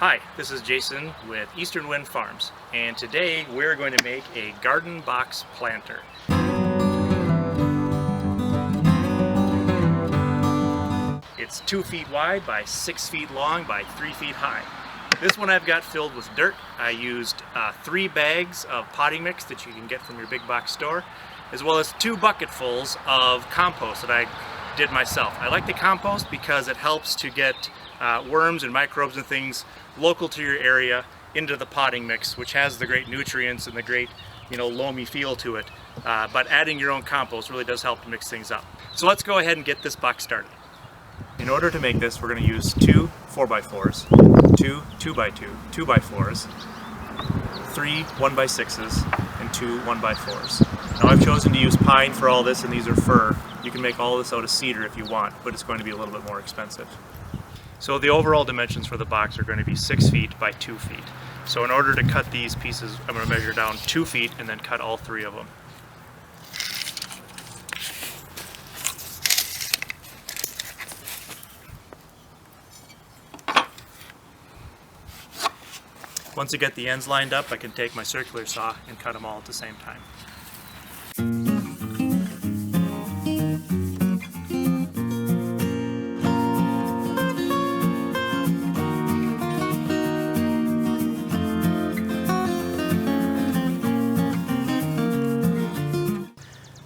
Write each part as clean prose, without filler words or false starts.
Hi, this is Jason with Eastern Wind Farms, and today we're going to make a garden box planter. It's 2 feet wide by 6 feet long by 3 feet high. This one I've got filled with dirt. I used 3 bags of potting mix that you can get from your big box store, as well as 2 bucketfuls of compost that I did myself. I like the compost because it helps to get worms and microbes and things local to your area into the potting mix, which has the great nutrients and the great, loamy feel to it. But adding your own compost really does help to mix things up. So let's go ahead and get this box started. In order to make this, we're going to use 2 4x4s, 2 2x2 2x4s, 3 1x6s, and 2 1x4s. Now I've chosen to use pine for all this, and these are fir. You can make all this out of cedar if you want, but it's going to be a little bit more expensive. So the overall dimensions for the box are going to be 6 feet by 2 feet. So in order to cut these pieces, I'm going to measure down 2 feet and then cut all 3 of them. Once I get the ends lined up, I can take my circular saw and cut them all at the same time.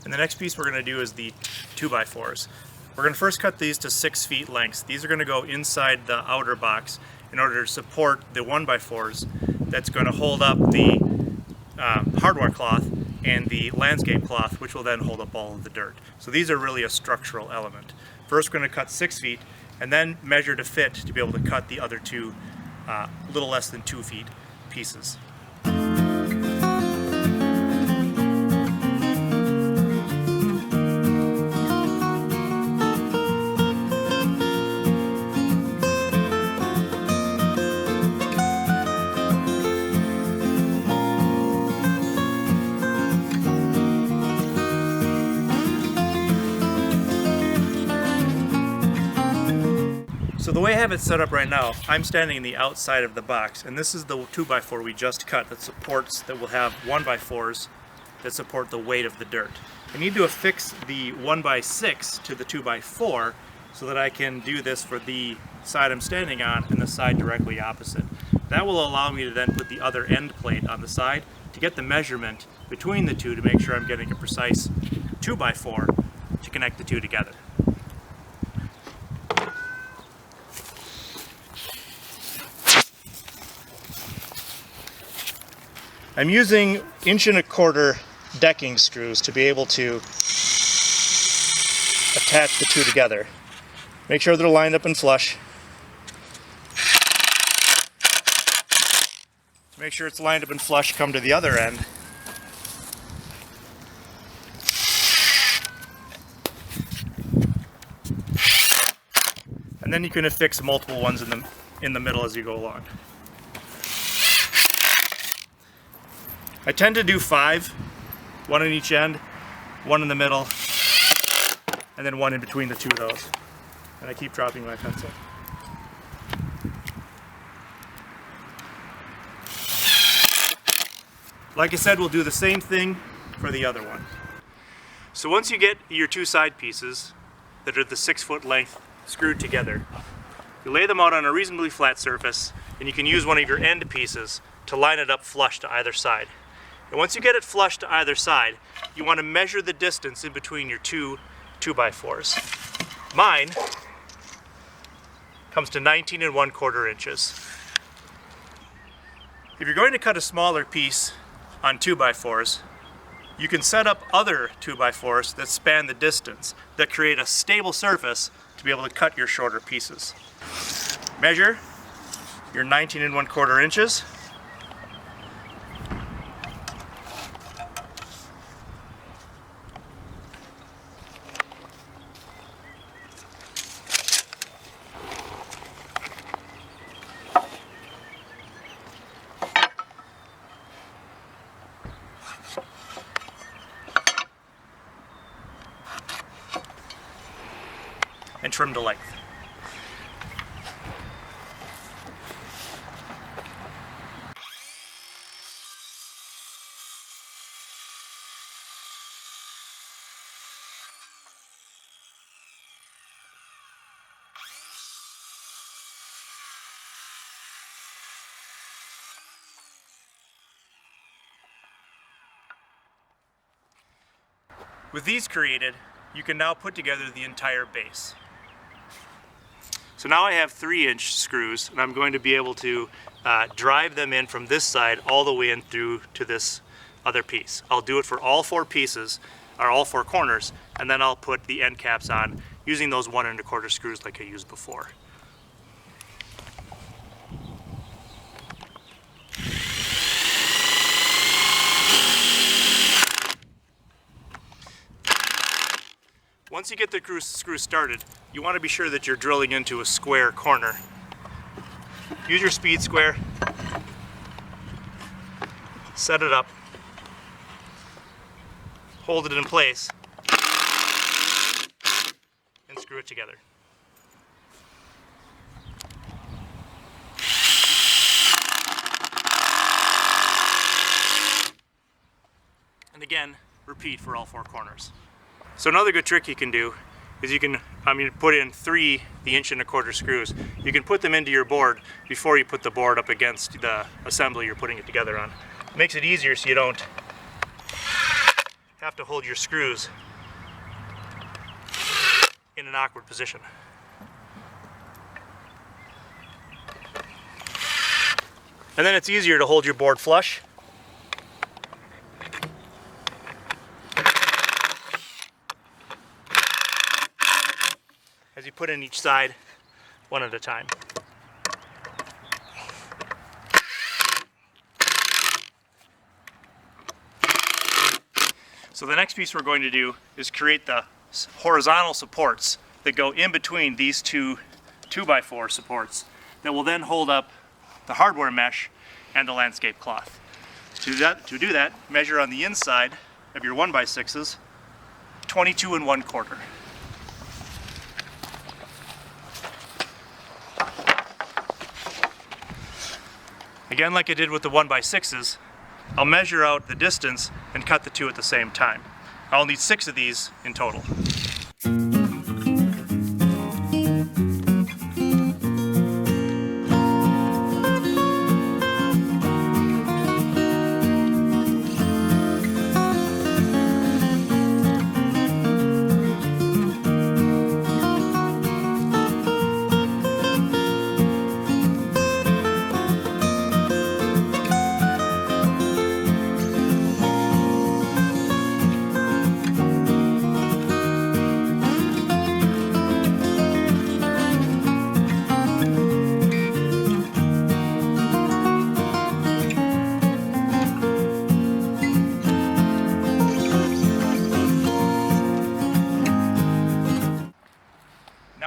And the next piece we're going to do is the 2x4s. We're going to first cut these to 6 feet lengths. These are going to go inside the outer box in order to support the 1x4s that's going to hold up the hardware cloth and the landscape cloth, which will then hold up all of the dirt. So these are really a structural element. First we're going to cut 6 feet and then measure to fit to be able to cut the other 2 little less than 2 feet pieces. So the way I have it set up right now, I'm standing in the outside of the box, and this is the 2x4 we just cut that will have 1x4s that support the weight of the dirt. I need to affix the 1x6 to the 2x4 so that I can do this for the side I'm standing on and the side directly opposite. That will allow me to then put the other end plate on the side to get the measurement between the two to make sure I'm getting a precise 2x4 to connect the two together. I'm using 1.25" decking screws to be able to attach the two together. Make sure they're lined up and flush. Make sure it's lined up and flush, come to the other end. And then you can affix multiple ones in the middle as you go along. I tend to do 5, 1 on each end, 1 in the middle, and then 1 in between the 2 of those. And I keep dropping my pencil. Like I said, we'll do the same thing for the other one. So once you get your 2 side pieces that are the 6-foot length screwed together, you lay them out on a reasonably flat surface, and you can use one of your end pieces to line it up flush to either side. And once you get it flush to either side, you want to measure the distance in between your 2 2x4s. Mine comes to 19¼ inches. If you're going to cut a smaller piece on 2x4s, you can set up other 2x4s that span the distance, that create a stable surface to be able to cut your shorter pieces. Measure your 19¼ inches. And trim to length. With these created, you can now put together the entire base. So now I have 3-inch screws, and I'm going to be able to drive them in from this side all the way in through to this other piece. I'll do it for all 4 pieces, or all 4 corners, and then I'll put the end caps on using those 1 1/4 screws like I used before. Once you get the screw started, you want to be sure that you're drilling into a square corner. Use your speed square, set it up, hold it in place, and screw it together. And again, repeat for all 4 corners. So another good trick you can do is you can put in 3 1 1/4 screws. You can put them into your board before you put the board up against the assembly you're putting it together on. It makes it easier so you don't have to hold your screws in an awkward position. And then it's easier to hold your board flush. As you put in each side, one at a time. So the next piece we're going to do is create the horizontal supports that go in between these 2 2x4 supports that will then hold up the hardware mesh and the landscape cloth. To do that, measure on the inside of your 1x6s 22 1/4. Again, like I did with the 1x6s, I'll measure out the distance and cut the 2 at the same time. I'll need 6 of these in total.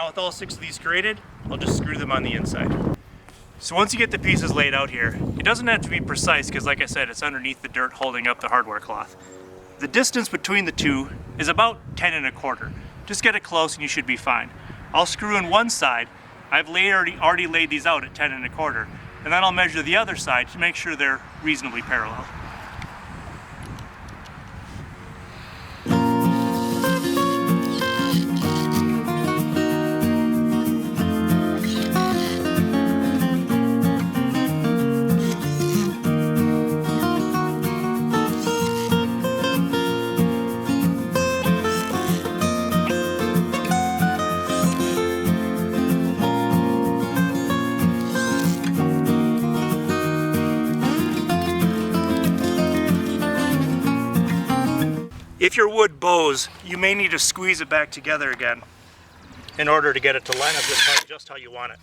With all 6 of these created, I'll just screw them on the inside. So once you get the pieces laid out here, it doesn't have to be precise because like I said, it's underneath the dirt holding up the hardware cloth. The distance between the 2 is about 10 1/4. Just get it close and you should be fine. I'll screw in one side. I've already laid these out at 10 1/4, and then I'll measure the other side to make sure they're reasonably parallel. If your wood bows, you may need to squeeze it back together again in order to get it to line up just how you want it.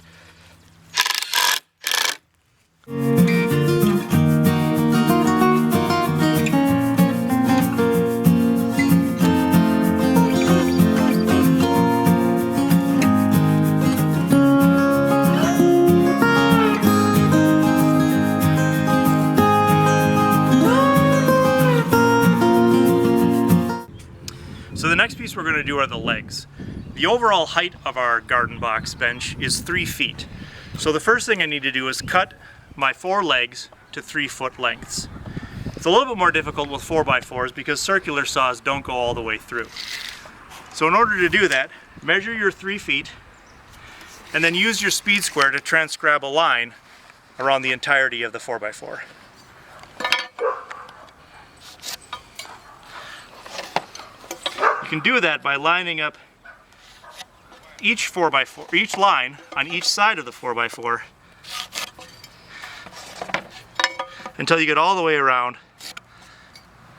So the next piece we're going to do are the legs. The overall height of our garden box bench is 3 feet. So the first thing I need to do is cut my 4 legs to 3-foot lengths. It's a little bit more difficult with 4x4s because circular saws don't go all the way through. So in order to do that, measure your 3 feet and then use your speed square to transcribe a line around the entirety of the 4x4. can do that by lining up each 4x4, each line on each side of the 4x4 until you get all the way around,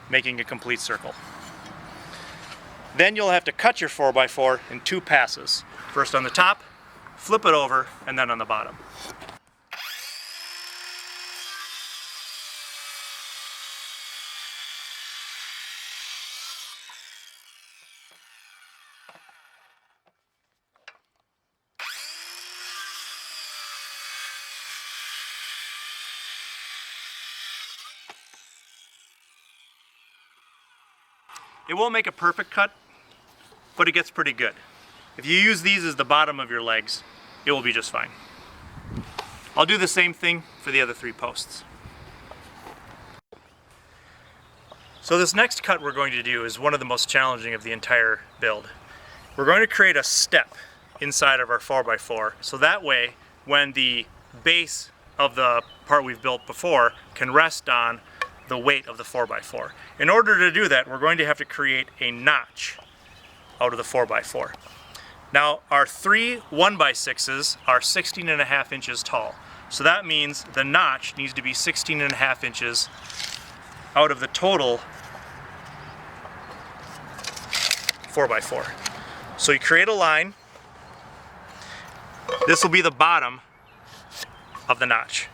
making a complete circle. Then you'll have to cut your 4x4 in 2 passes. First on the top, flip it over, and then on the bottom. It won't make a perfect cut, but it gets pretty good. If you use these as the bottom of your legs, it will be just fine. I'll do the same thing for the other 3 posts. So this next cut we're going to do is one of the most challenging of the entire build. We're going to create a step inside of our 4x4, so that way when the base of the part we've built before can rest on the weight of the 4x4. In order to do that, we're going to have to create a notch out of the 4x4. Now, our 3 1x6s are 16.5 inches tall. So that means the notch needs to be 16.5 inches out of the total 4x4. So you create a line. This will be the bottom of the notch.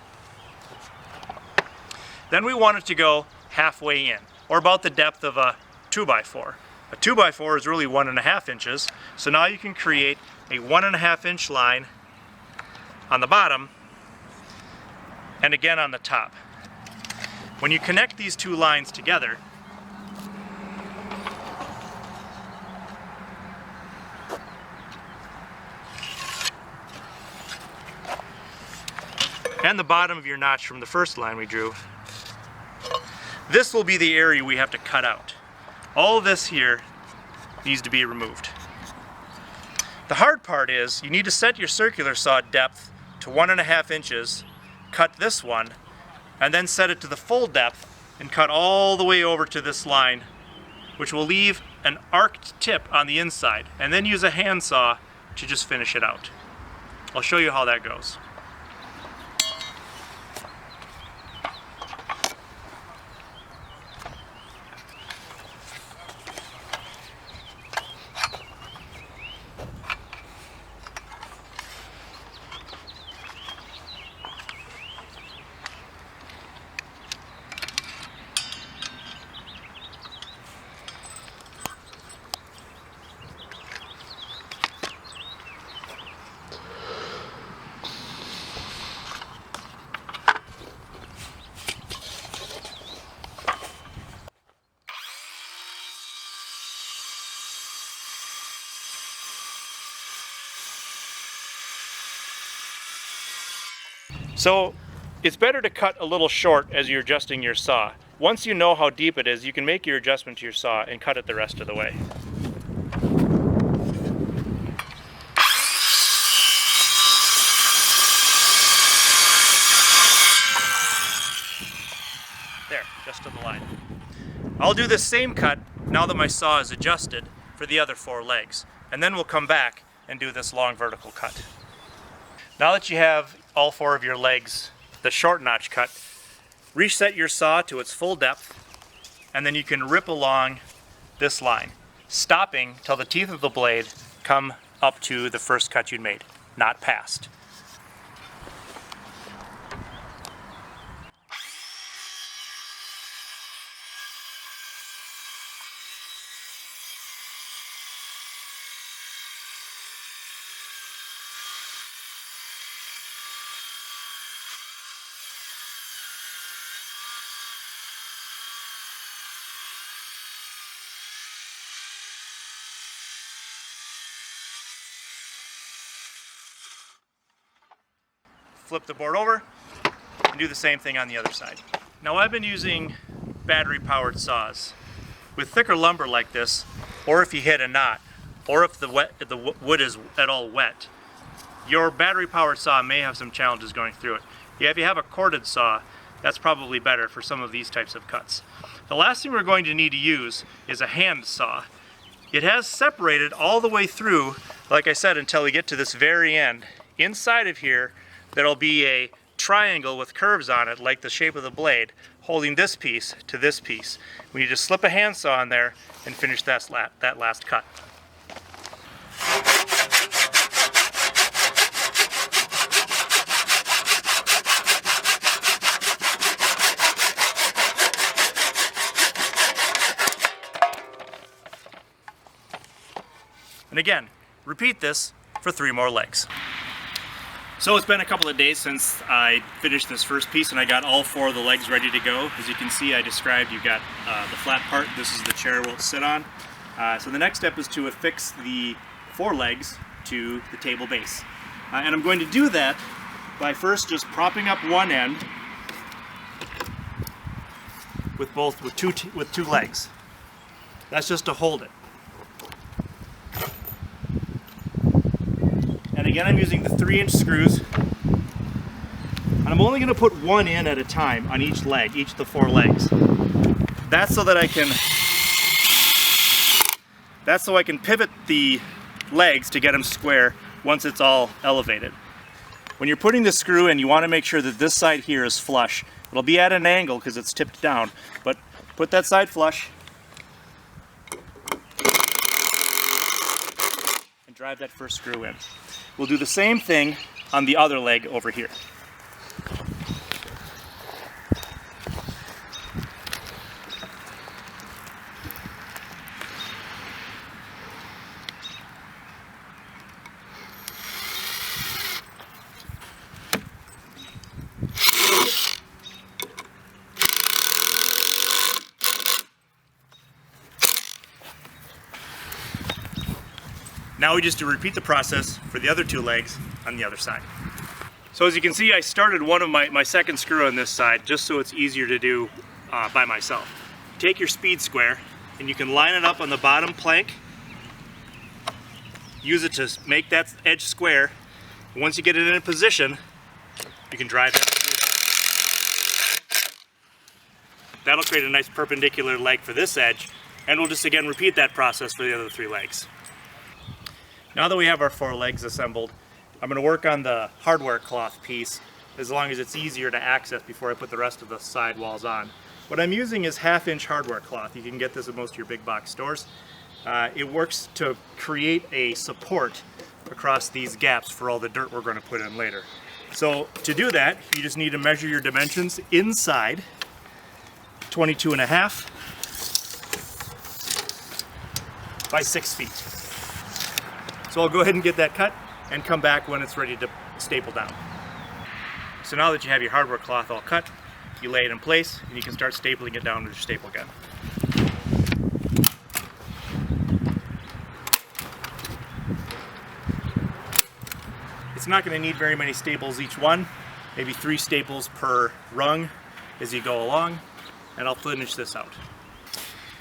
Then we want it to go halfway in, or about the depth of a 2x4. A 2x4 is really 1.5 inches, so now you can create a 1.5 inch line on the bottom and again on the top. When you connect these 2 lines together, and the bottom of your notch from the first line we drew, this will be the area we have to cut out. All of this here needs to be removed. The hard part is you need to set your circular saw depth to 1.5 inches, cut this one, and then set it to the full depth and cut all the way over to this line, which will leave an arced tip on the inside, and then use a handsaw to just finish it out. I'll show you how that goes. So it's better to cut a little short as you're adjusting your saw. Once you know how deep it is, you can make your adjustment to your saw and cut it the rest of the way. There, just to the line. I'll do the same cut now that my saw is adjusted for the other 4 legs, and then we'll come back and do this long vertical cut. Now that you have all 4 of your legs the short notch cut, reset your saw to its full depth, and then you can rip along this line, stopping till the teeth of the blade come up to the first cut you'd made, not past. Flip the board over and do the same thing on the other side. Now I've been using battery powered saws. With thicker lumber like this, or if you hit a knot, or if the wood is at all wet, your battery powered saw may have some challenges going through it. Yeah, if you have a corded saw, that's probably better for some of these types of cuts. The last thing we're going to need to use is a hand saw. it has separated all the way through, like I said, until we get to this very end. Inside of here, there'll be a triangle with curves on it, like the shape of the blade, holding this piece to this piece. We need to slip a handsaw in there and finish that last cut. And again, repeat this for 3 more legs. So it's been a couple of days since I finished this first piece and I got all 4 of the legs ready to go. As you can see, I described, you've got the flat part, this is the chair we'll sit on. So the next step is to affix the 4 legs to the table base. And I'm going to do that by first just propping up one end with two legs. That's just to hold it. And again, I'm using the 3-inch screws, and I'm only going to put one in at a time on each leg, each of the 4 legs. That's so I can pivot the legs to get them square once it's all elevated. When you're putting the screw in, you want to make sure that this side here is flush. It'll be at an angle because it's tipped down, but put that side flush and drive that first screw in. We'll do the same thing on the other leg over here. Now we just do repeat the process for the other 2 legs on the other side. So as you can see, I started one of my second screw on this side just so it's easier to do by myself. Take your speed square and you can line it up on the bottom plank. Use it to make that edge square. And once you get it in a position, you can drive that screw down. That'll create a nice perpendicular leg for this edge, and we'll just again repeat that process for the other 3 legs. Now that we have our 4 legs assembled, I'm going to work on the hardware cloth piece as long as it's easier to access before I put the rest of the side walls on. What I'm using is 1/2-inch hardware cloth. You can get this at most of your big box stores. It works to create a support across these gaps for all the dirt we're going to put in later. So to do that, you just need to measure your dimensions inside, 22.5 by 6 feet. So I'll go ahead and get that cut and come back when it's ready to staple down. So now that you have your hardware cloth all cut, you lay it in place and you can start stapling it down with your staple gun. It's not going to need very many staples each one, maybe 3 staples per rung as you go along, and I'll finish this out.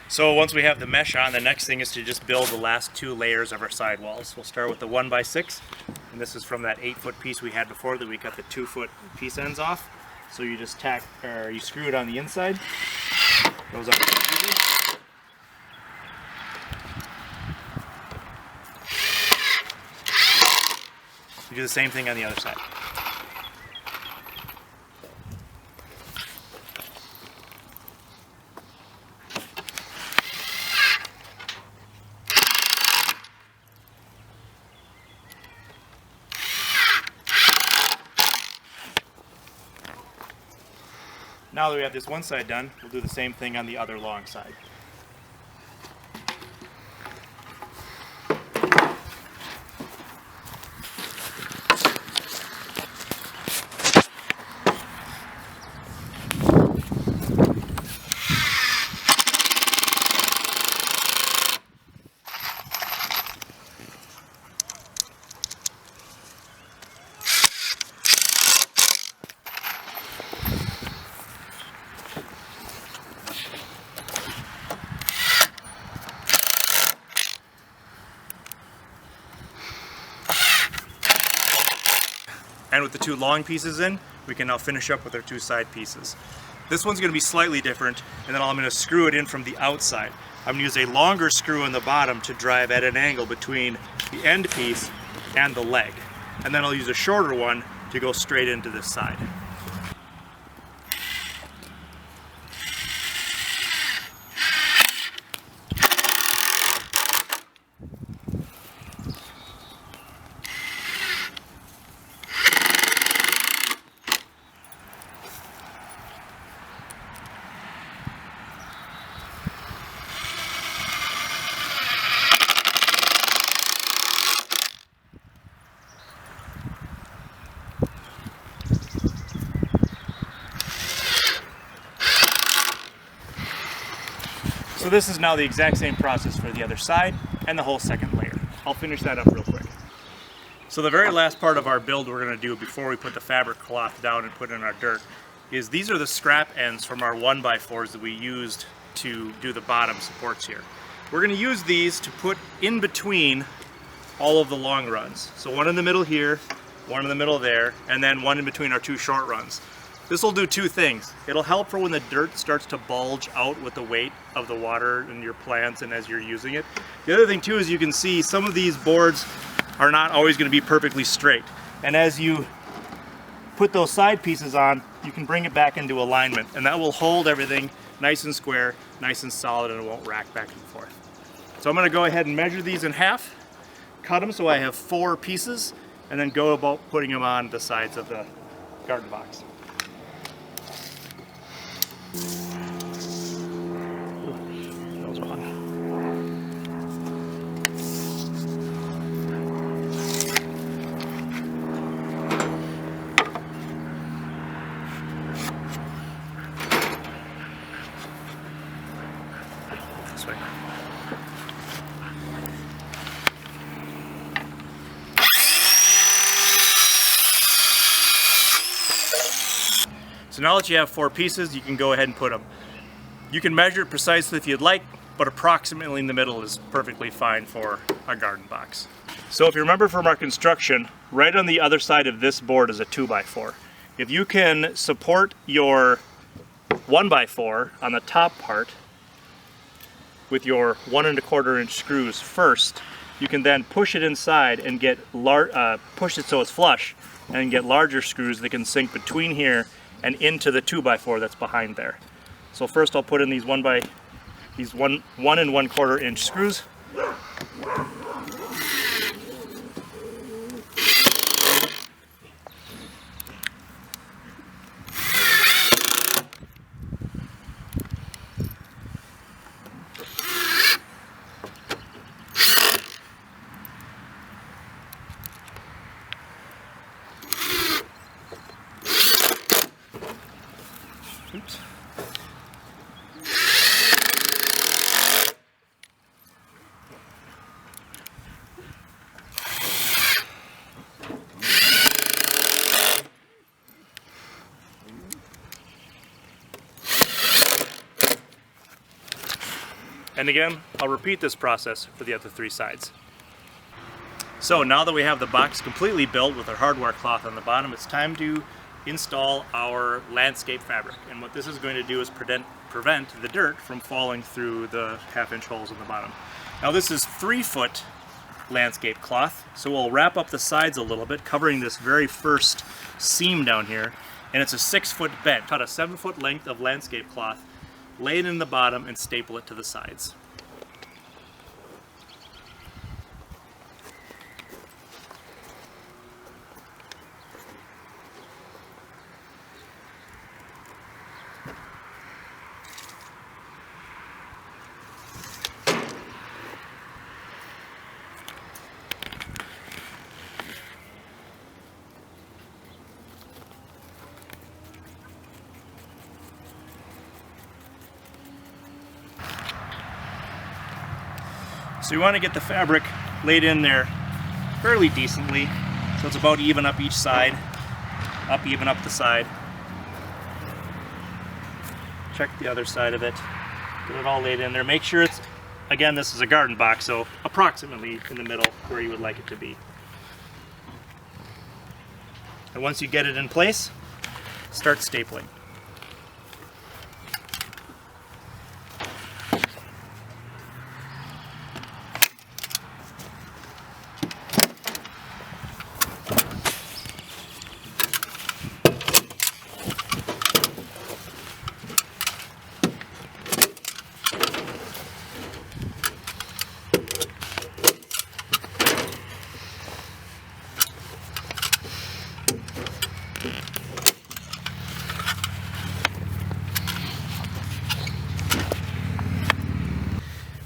So once we have the mesh on, the next thing is to just build the last 2 layers of our sidewalls. We'll start with the 1x6, and this is from that 8-foot piece we had before that we cut the 2-foot piece ends off. So you just you screw it on the inside, goes up easy. You do the same thing on the other side. Now that we have this one side done, we'll do the same thing on the other long side. And with the 2 long pieces in, we can now finish up with our 2 side pieces. This one's going to be slightly different, and then I'm going to screw it in from the outside. I'm going to use a longer screw in the bottom to drive at an angle between the end piece and the leg. And then I'll use a shorter one to go straight into this side. So this is now the exact same process for the other side and the whole second layer. I'll finish that up real quick. So the very last part of our build we're going to do before we put the fabric cloth down and put in our dirt is these are the scrap ends from our 1x4s that we used to do the bottom supports here. We're going to use these to put in between all of the long runs. So one in the middle here, one in the middle there, and then one in between our two short runs. This will do two things. It'll help for when the dirt starts to bulge out with the weight of the water in your plants and as you're using it. The other thing too is you can see some of these boards are not always going to be perfectly straight. And as you put those side pieces on, you can bring it back into alignment, and that will hold everything nice and square, nice and solid, and it won't rack back and forth. So I'm going to go ahead and measure these in half, cut them so I have 4 pieces, and then go about putting them on the sides of the garden box. That was wrong. This way. So now that you have 4 pieces, you can go ahead and put them. You can measure it precisely if you'd like, but approximately in the middle is perfectly fine for a garden box. So if you remember from our construction, right on the other side of this board is a 2x4. If you can support your 1x4 on the top part with your 1 1/4 inch screws first, you can then push it inside and get push it so it's flush and get larger screws that can sink between here and into the 2x4 that's behind there. So first I'll put in these 1 1/4 inch screws. Oops. And again, I'll repeat this process for the other 3 sides. So now that we have the box completely built with our hardware cloth on the bottom, it's time to install our landscape fabric. And what this is going to do is prevent the dirt from falling through the 1/2 inch holes in the bottom. Now this is 3-foot landscape cloth, so we'll wrap up the sides a little bit, covering this very first seam down here. And it's a 6-foot bed. Cut a 7-foot length of landscape cloth, lay it in the bottom, and staple it to the sides. So you want to get the fabric laid in there fairly decently, so it's about even up each side, even up the side. Check the other side of it, get it all laid in there. Make sure it's, again, this is a garden box, so approximately in the middle where you would like it to be. And once you get it in place, start stapling.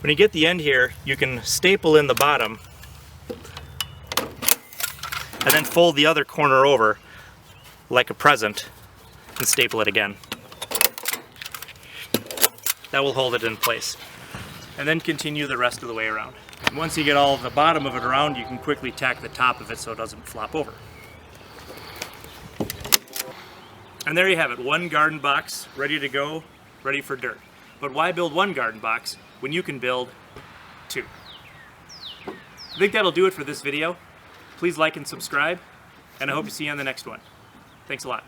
When you get the end here, you can staple in the bottom and then fold the other corner over like a present and staple it again. That will hold it in place. And then continue the rest of the way around. And once you get all of the bottom of it around, you can quickly tack the top of it so it doesn't flop over. And there you have it, one garden box ready to go, ready for dirt. But why build one garden box when you can build two? I think that'll do it for this video. Please like and subscribe, and I hope to see you on the next one. Thanks a lot.